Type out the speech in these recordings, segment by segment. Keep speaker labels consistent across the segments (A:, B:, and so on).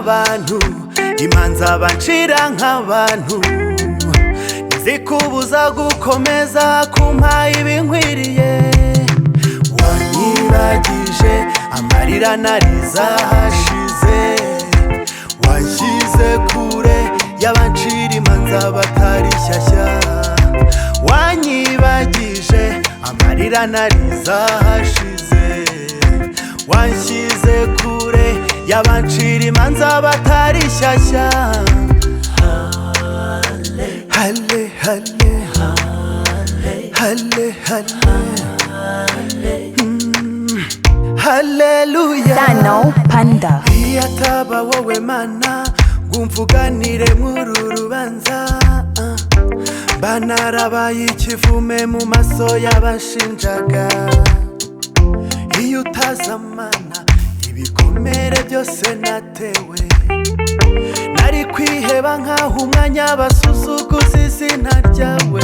A: nk'abantu imanza bancira nk'abantu ntizikubuza gukomeza kumpa ibinkwiriye wanyibagije amarira nariza hashize wanshyize kure y'abancira imanza batari shyashya wanyibagije amarira nariza hashize wanshyize kure y'abancira imanza batari shyashya Halle halle halle halle Hallelujah
B: Dano Panda
A: Iyataba wowe mana ngumvuganire mw'uru rubanza banarabaye ikivume mu maso y'abashinjaga iyo utaza mana ibikomere byose natewe nari kwiheba nkaho umwanya basuzuguza izina ryawe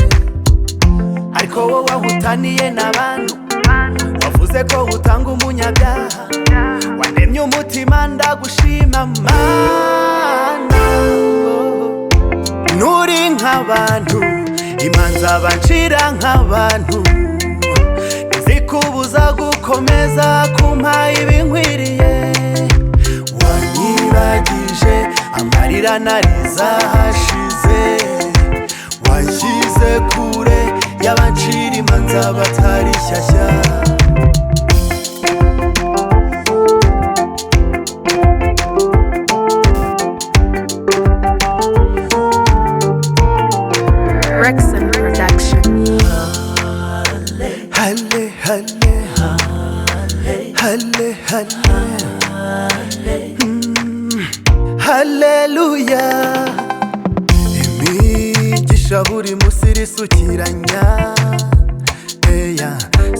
A: ariko wowe wahutaniye n'abantu wavuze ko utanga umunyabyaha waremye umutima ndagushima mana nuri nk'abantu imanza bancira nk'abantu ntizikubuza gukomeza kumpa ibinkwiriye wanyibagije amarira nariza hashize wanshyize kure y'abancira imanza batari shyashya
B: Rexon Production
A: Halle halle halle halle Hallelujah imigisha buri munsi irisukiranya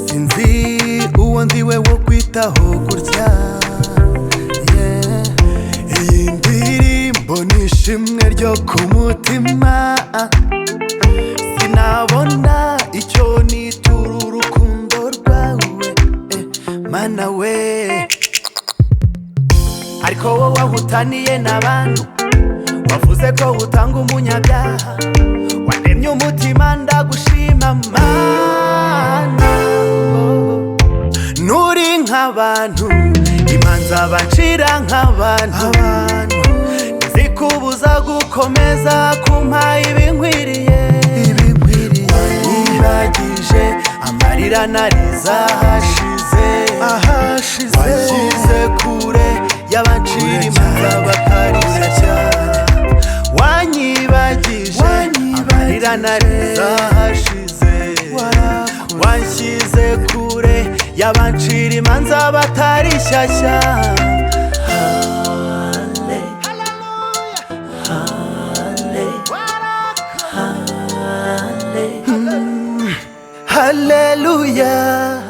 A: sinzi uwo ndiwe wo kwitaho gutya iyi ndirimbo ni ishimwe ryo ku mutima sinabona icyo nitura urukundo rwawe mana we ariko wowe wahutaniye n'abantu wavuze ko utanga umunyabyaha waremye umutima ndagushima mana nuri nk'abantu imanza bancira nk'abantu ntizikubuza gukomeza kumpa ibinkwiriye wanyibagije amarira nariza hashize wanshyize kure y'abancira imanza batari shyashya wanyibagije amarira nariza hashize wanshyize kure y'abancira imanza batari shyashya Hallelujah